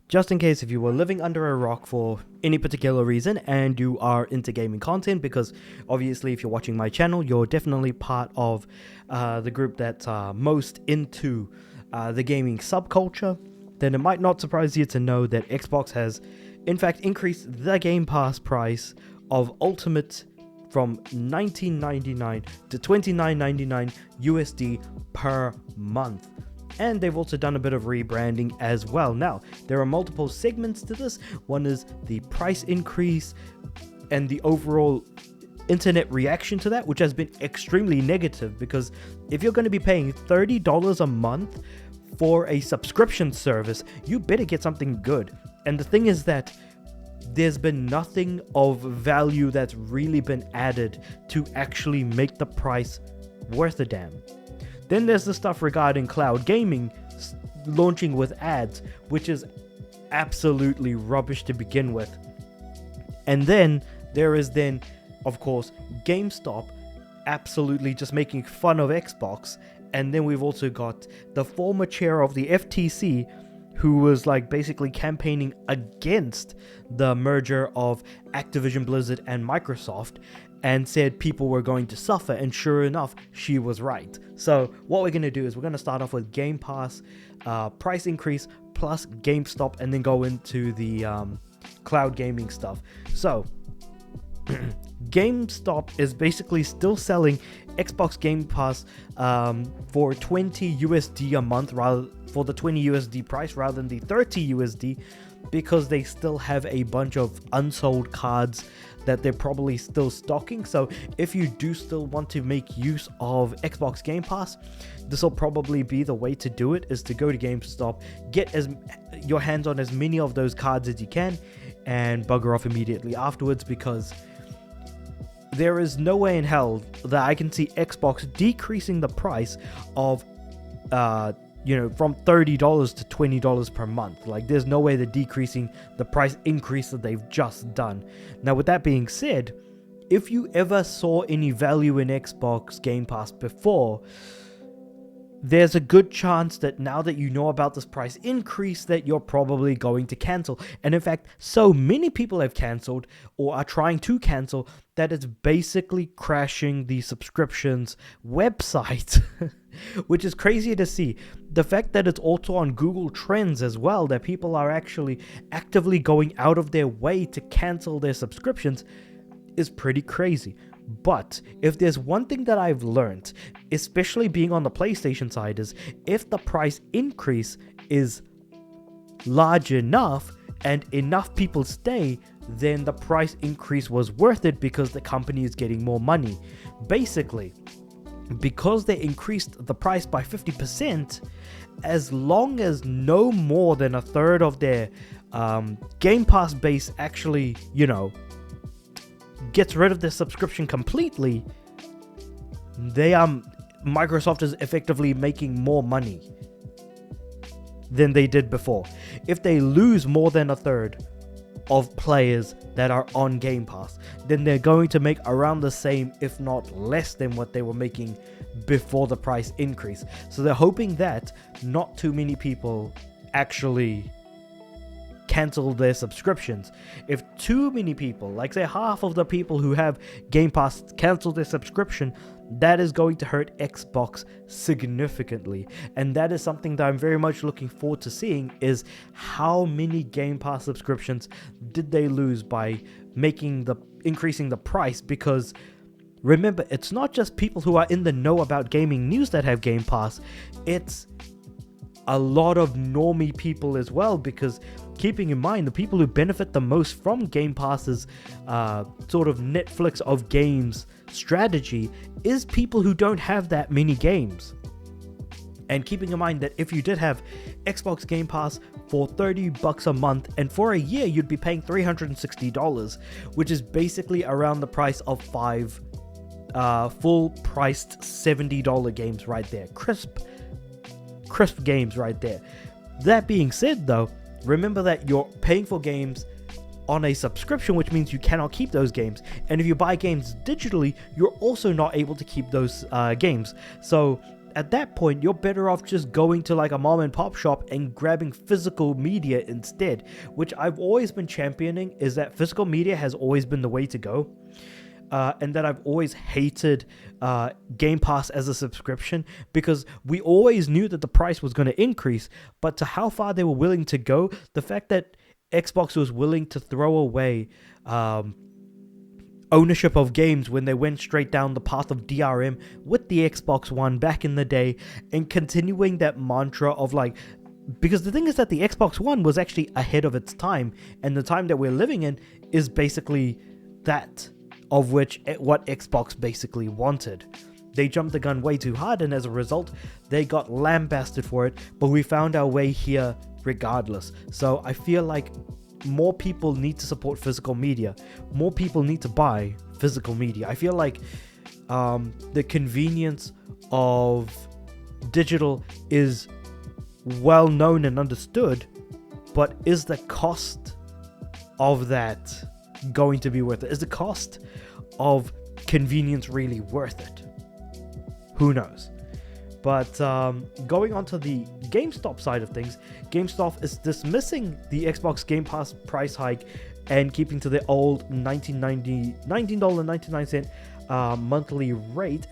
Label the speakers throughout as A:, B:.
A: Just in case if you were living under a rock for any particular reason and you are into gaming content, because obviously if you're watching my channel, you're definitely part of the group that's most into the gaming subculture, then it might not surprise you to know that Xbox has in fact increased the Game Pass price of Ultimate from $19.99 to $29.99 USD per month. And they've also done a bit of rebranding as well. Now, there are multiple segments to this. One is the price increase and the overall internet reaction to that, which has been extremely negative, because if you're going to be paying $30 a month for a subscription service, you better get something good. And the thing is that there's been nothing of value that's really been added to actually make the price worth a damn. Then there's the stuff regarding cloud gaming launching with ads, which is absolutely rubbish to begin with. And then there is of course, GameStop absolutely just making fun of Xbox. And then we've also got the former chair of the FTC, who was like basically campaigning against the merger of Activision Blizzard and Microsoft, and said people were going to suffer, and sure enough, she was right. So what we're going to do is we're going to start off with Game Pass price increase plus GameStop, and then go into the cloud gaming stuff. So GameStop is basically still selling Xbox Game Pass for 20 USD a month, rather for the 20 USD price rather than the 30 USD, because they still have a bunch of unsold cards that they're probably still stocking. So if you do still want to make use of Xbox Game Pass, this will probably be the way to do it, is to go to GameStop, get your hands on as many of those cards as you can, and bugger off immediately afterwards, because there is no way in hell that I can see Xbox decreasing the price of from $30 to $20 per month. Like, there's no way they're decreasing the price increase that they've just done. Now, with that being said, if you ever saw any value in Xbox Game Pass before, there's a good chance that now that you know about this price increase, that you're probably going to cancel. And in fact, so many people have canceled or are trying to cancel that it's basically crashing the subscriptions website, which is crazy to see. The fact that it's also on Google Trends as well, that people are actually actively going out of their way to cancel their subscriptions, is pretty crazy. But if there's one thing that I've learned, especially being on the PlayStation side, is if the price increase is large enough and enough people stay, then the price increase was worth it, because the company is getting more money. Basically, because they increased the price by 50%, as long as no more than a third of their Game Pass base actually, gets rid of their subscription completely, Microsoft is effectively making more money than they did before. If they lose more than a third of players that are on Game Pass, then they're going to make around the same, if not less than what they were making before the price increase. So they're hoping that not too many people actually cancel their subscriptions. If too many people, like say half of the people who have Game Pass, cancel their subscription, that is going to hurt Xbox significantly. And that is something that I'm very much looking forward to seeing, is how many Game Pass subscriptions did they lose by increasing the price. Because remember, it's not just people who are in the know about gaming news that have Game Pass, it's a lot of normie people as well, because keeping in mind, the people who benefit the most from Game Pass's sort of Netflix of games strategy is people who don't have that many games. And keeping in mind that if you did have Xbox Game Pass for $30 a month, and for a year you'd be paying $360, which is basically around the price of 5 full-priced $70 games right there. Crisp games right there. That being said, though, remember that you're paying for games on a subscription, which means you cannot keep those games. And if you buy games digitally, you're also not able to keep those games. So at that point, you're better off just going to like a mom and pop shop and grabbing physical media instead, which I've always been championing, is that physical media has always been the way to go. And that I've always hated Game Pass as a subscription, because we always knew that the price was going to increase, but to how far they were willing to go, the fact that Xbox was willing to throw away ownership of games when they went straight down the path of DRM with the Xbox One back in the day, and continuing that mantra of like, because the thing is that the Xbox One was actually ahead of its time, and the time that we're living in is basically that of which what Xbox basically wanted. They jumped the gun way too hard, and as a result, they got lambasted for it, but we found our way here regardless. So I feel like more people need to support physical media. More people need to buy physical media. I feel like the convenience of digital is well known and understood, but is the cost of that going to be worth it? Is the cost of convenience really worth it? Who knows? But going on to the GameStop side of things, GameStop is dismissing the Xbox Game Pass price hike and keeping to the old $19.99 monthly rate.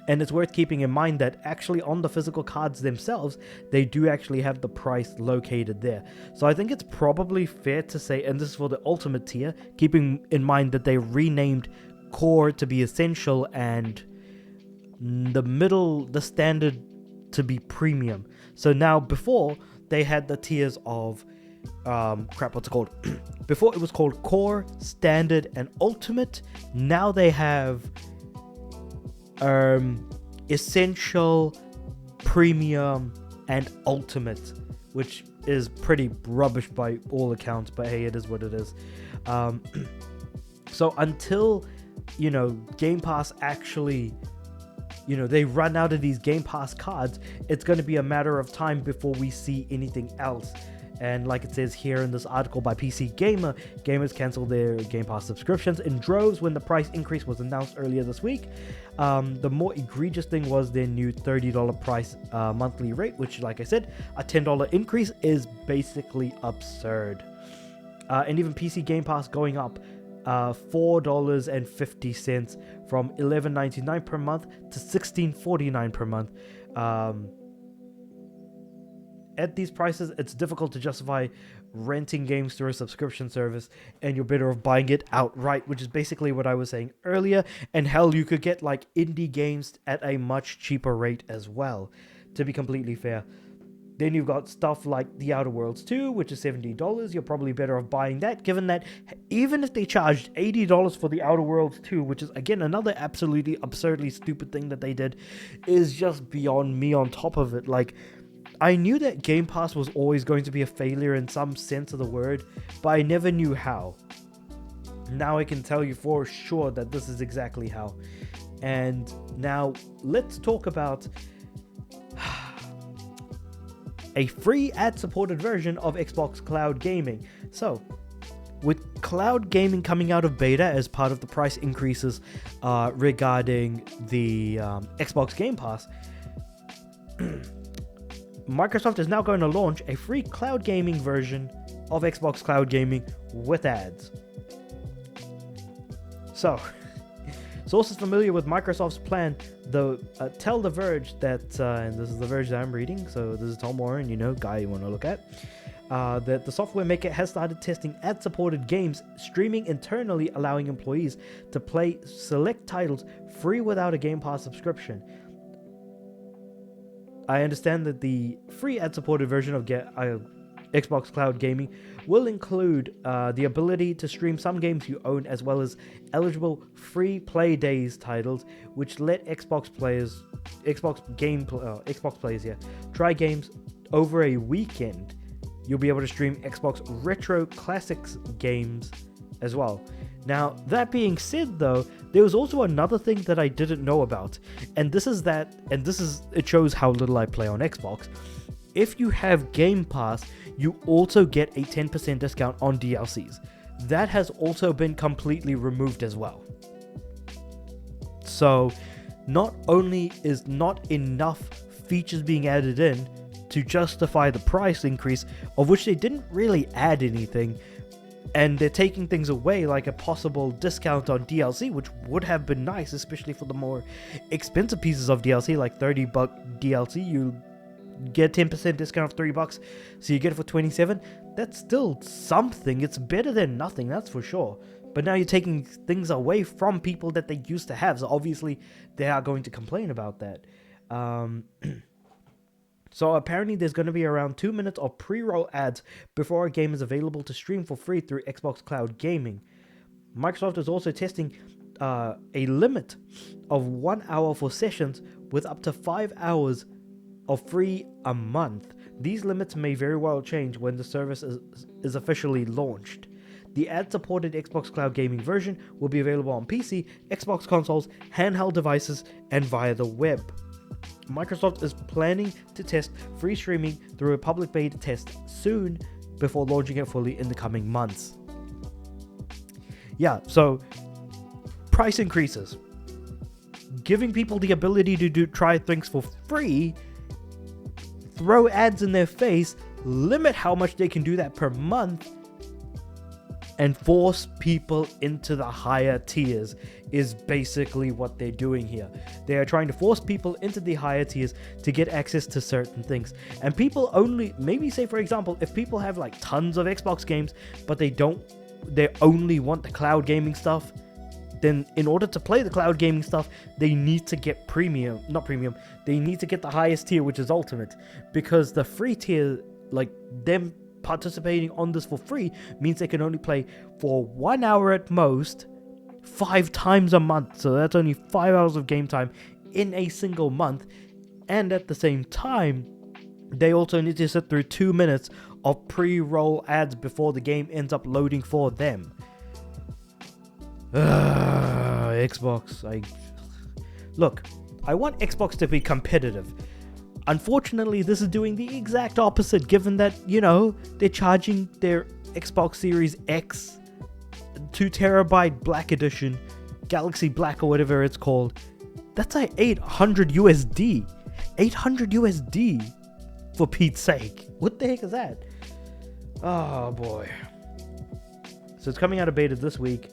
A: And it's worth keeping in mind that actually on the physical cards themselves, they do actually have the price located there. So I think it's probably fair to say, and this is for the ultimate tier, keeping in mind that they renamed Core to be Essential and the standard to be Premium. So now, before they had the tiers of what's it called? Before it was called Core, Standard, and Ultimate. Now they have Essential, Premium, and Ultimate, which is pretty rubbish by all accounts, but hey, it is what it is. So until Game Pass actually, they run out of these Game Pass cards, it's going to be a matter of time before we see anything else. And like it says here in this article by PC Gamer, gamers canceled their Game Pass subscriptions in droves when the price increase was announced earlier this week. The more egregious thing was their new $30 price monthly rate, which, like I said, a $10 increase is basically absurd. And even PC Game Pass going up $4.50 from $11.99 per month to $16.49 per month. At these prices, it's difficult to justify renting games through a subscription service, and you're better off buying it outright, which is basically what I was saying earlier. And hell, you could get like indie games at a much cheaper rate as well, to be completely fair. Then you've got stuff like The Outer Worlds 2, which is $70. You're probably better off buying that, given that even if they charged $80 for The Outer Worlds 2, which is, again, another absolutely absurdly stupid thing that they did, is just beyond me on top of it. Like, I knew that Game Pass was always going to be a failure in some sense of the word, but I never knew how. Now I can tell you for sure that this is exactly how. And now let's talk about a free ad-supported version of Xbox Cloud Gaming. So, with cloud gaming coming out of beta as part of the price increases regarding the Xbox Game Pass, Microsoft is now going to launch a free cloud gaming version of Xbox Cloud Gaming with ads. So, sources familiar with Microsoft's plan tell The Verge that, and this is The Verge that I'm reading, so this is Tom Warren, guy you want to look at, that the software maker has started testing ad-supported games streaming internally, allowing employees to play select titles free without a Game Pass subscription. I understand that the free ad-supported version of Xbox Cloud Gaming will include the ability to stream some games you own, as well as eligible free play days titles, which let Xbox players try games over a weekend. You'll be able to stream Xbox Retro Classics games as well. Now, that being said, though, there was also another thing that I didn't know about, and it shows how little I play on Xbox. If you have Game Pass, you also get a 10% discount on DLCs. That has also been completely removed as well. So, not only is not enough features being added in to justify the price increase, of which they didn't really add anything, and they're taking things away like a possible discount on DLC, which would have been nice, especially for the more expensive pieces of DLC, like $30 DLC, you get 10% discount of $3, so you get it for 27. That's still something. It's better than nothing, that's for sure. But now you're taking things away from people that they used to have, so obviously they are going to complain about that. So apparently there's going to be around 2 minutes of pre-roll ads before a game is available to stream for free through Xbox Cloud Gaming. Microsoft is also testing a limit of 1 hour for sessions with up to 5 hours of free a month. These limits may very well change when the service is officially launched. The ad-supported Xbox Cloud Gaming version will be available on PC, Xbox consoles, handheld devices, and via the web. Microsoft is planning to test free streaming through a public beta test soon before launching it fully in the coming months. Yeah, so price increases. Giving people the ability to try things for free, throw ads in their face, limit how much they can do that per month, and force people into the higher tiers is basically what they're doing here. They are trying to force people into the higher tiers to get access to certain things. And people only, maybe say for example, if people have like tons of Xbox games, but they only want the cloud gaming stuff, then in order to play the cloud gaming stuff, they need to get they need to get the highest tier, which is Ultimate. Because the free tier, like them participating on this for free, means they can only play for 1 hour at most, 5 times a month. So that's only 5 hours of game time in a single month. And at the same time, they also need to sit through 2 minutes of pre-roll ads before the game ends up loading for them. Xbox. Look, I want Xbox to be competitive. Unfortunately, this is doing the exact opposite, given that, they're charging their Xbox Series X 2TB Black Edition, Galaxy Black or whatever it's called. That's like $800 USD. $800 USD, for Pete's sake. What the heck is that? Oh boy. So it's coming out of beta this week.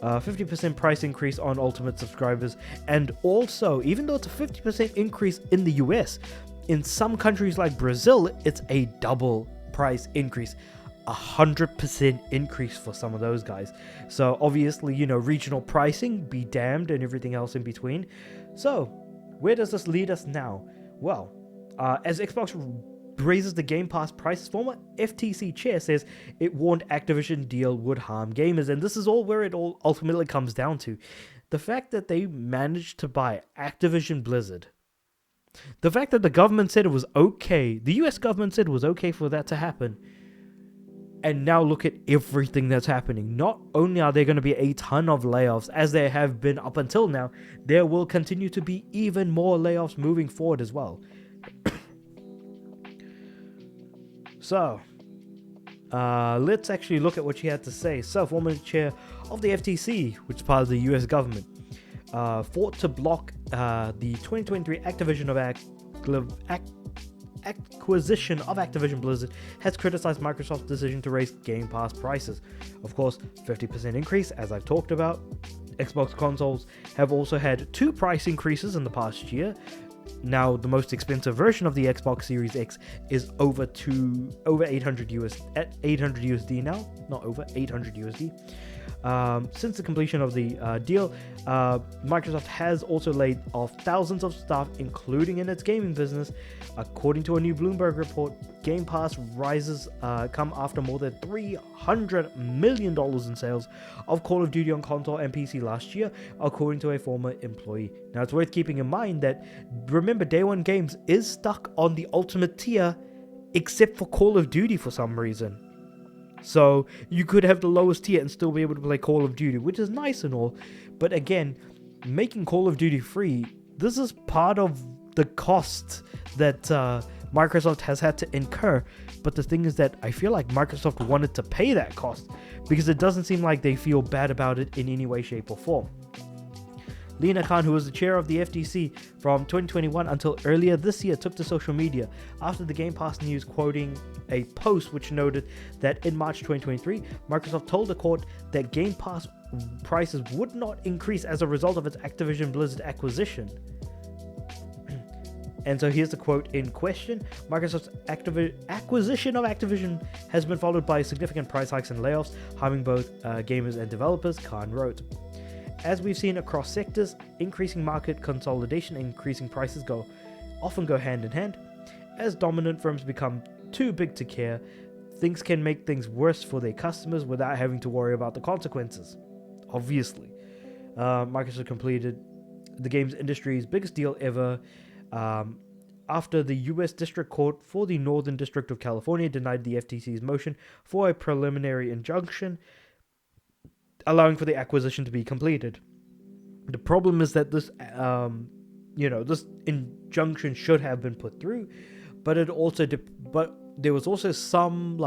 A: 50% price increase on Ultimate subscribers, and also, even though it's a 50% increase in the US, in some countries like Brazil, it's a double price increase, 100% increase for some of those guys. So obviously, regional pricing, be damned, and everything else in between. So where does this lead us now? Well, as Xbox raises the Game Pass prices, former FTC chair says it warned Activision deal would harm gamers, and this is all where it all ultimately comes down to. The fact that they managed to buy Activision Blizzard. The fact that the government said it was okay, the US government said it was okay for that to happen. And now look at everything that's happening. Not only are there going to be a ton of layoffs, as there have been up until now, there will continue to be even more layoffs moving forward as well. So, let's actually look at what she had to say. So, former chair of the FTC, which is part of the US government, fought to block the 2023 acquisition of Activision Blizzard, has criticized Microsoft's decision to raise Game Pass prices. Of course, 50% increase, as I've talked about. Xbox consoles have also had 2 price increases in the past year. Now, the most expensive version of the Xbox Series X is over 800 USD now, not over 800 USD. Since the completion of the deal, Microsoft has also laid off thousands of staff, including in its gaming business. According to a new Bloomberg report, Game Pass rises come after more than $300 million in sales of Call of Duty on console and PC last year, according to a former employee. Now, it's worth keeping in mind that, remember, Day One Games is stuck on the Ultimate tier, except for Call of Duty for some reason. So you could have the lowest tier and still be able to play Call of Duty, which is nice and all. But again, making Call of Duty free, this is part of the cost that Microsoft has had to incur. But the thing is that I feel like Microsoft wanted to pay that cost, because it doesn't seem like they feel bad about it in any way, shape, or form. Lena Khan, who was the chair of the FTC from 2021 until earlier this year, took to social media after the Game Pass news, quoting a post which noted that in March 2023, Microsoft told the court that Game Pass prices would not increase as a result of its Activision Blizzard acquisition. And so here's the quote in question. Microsoft's acquisition of Activision has been followed by significant price hikes and layoffs, harming both gamers and developers, Khan wrote. As we've seen across sectors, increasing market consolidation and increasing prices often go hand in hand. As dominant firms become too big to care, things can make things worse for their customers without having to worry about the consequences. Obviously, Microsoft completed the games industry's biggest deal ever after the U.S. District Court for the Northern District of California denied the FTC's motion for a preliminary injunction, allowing for the acquisition to be completed. The problem is that this, this injunction should have been put through, but there was also some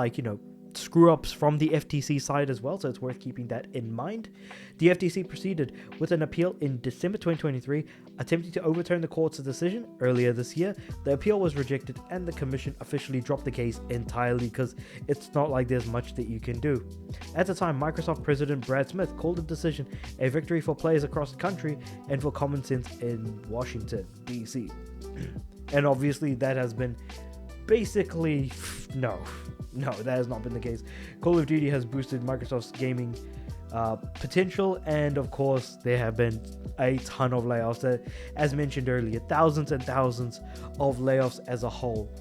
A: screw ups from the FTC side as well, so it's worth keeping that in mind. The FTC proceeded with an appeal in December 2023, attempting to overturn the court's decision earlier this year. The appeal was rejected and the commission officially dropped the case entirely because it's not like there's much that you can do. At the time, Microsoft President Brad Smith called the decision a victory for players across the country and for common sense in Washington, D.C. And obviously that has been basically no, that has not been the case. Call of Duty has boosted Microsoft's gaming potential, and of course there have been a ton of layoffs, as mentioned earlier, thousands and thousands of layoffs as a whole.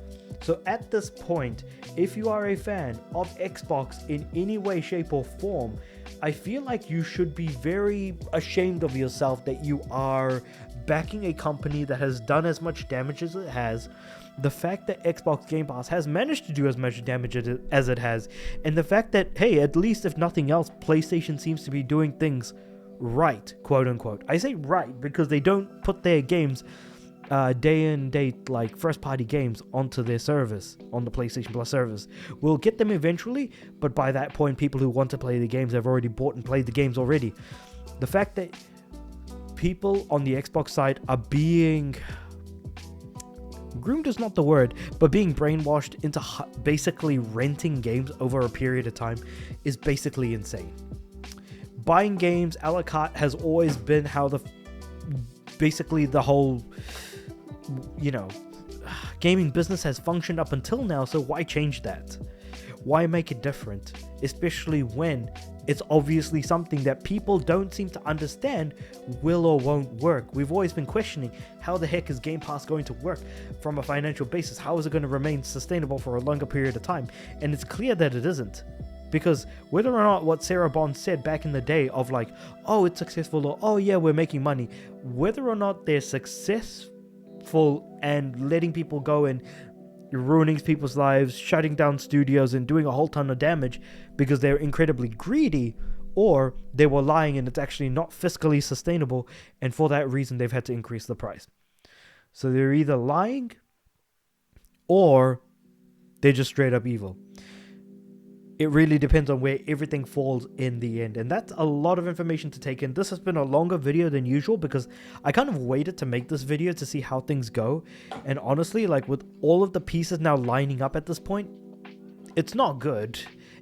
A: So at this point, if you are a fan of Xbox in any way, shape or form, I feel like you should be very ashamed of yourself that you are backing a company that has done as much damage as it has. The fact that Xbox Game Pass has managed to do as much damage as it has, and the fact that, hey, at least if nothing else, PlayStation seems to be doing things right, quote unquote. I say right because they don't put their games day and date, like first party games, onto their service, on the PlayStation Plus service. We'll get them eventually, but by that point, people who want to play the games have already bought and played the games already. The fact that people on the Xbox side are being groomed is not the word, but being brainwashed into basically renting games over a period of time is basically insane. Buying games a la carte has always been how the whole gaming business has functioned up until now, so why change that? Why make it different? Especially when it's obviously something that people don't seem to understand will or won't work. We've always been questioning, how the heck is Game Pass going to work from a financial basis? How is it going to remain sustainable for a longer period of time? And it's clear that it isn't. Because whether or not what Sarah Bond said back in the day of like, oh, it's successful, or oh yeah, we're making money, whether or not they're successful and letting people go and ruining people's lives, shutting down studios and doing a whole ton of damage because they're incredibly greedy, or they were lying and it's actually not fiscally sustainable, and for that reason they've had to increase the price. So they're either lying or they're just straight up evil. It really depends on where everything falls in the end. And that's a lot of information to take in. This has been a longer video than usual because I kind of waited to make this video to see how things go. And honestly, like with all of the pieces now lining up at this point, it's not good.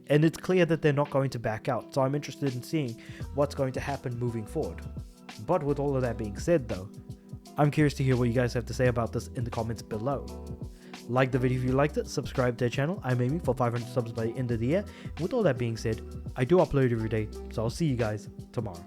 A: And it's clear that they're not going to back out. So I'm interested in seeing what's going to happen moving forward. But with all of that being said though, I'm curious to hear what you guys have to say about this in the comments below. Like the video if you liked it, subscribe to the channel. I'm aiming for 500 subs by the end of the year. And with all that being said, I do upload every day, so I'll see you guys tomorrow.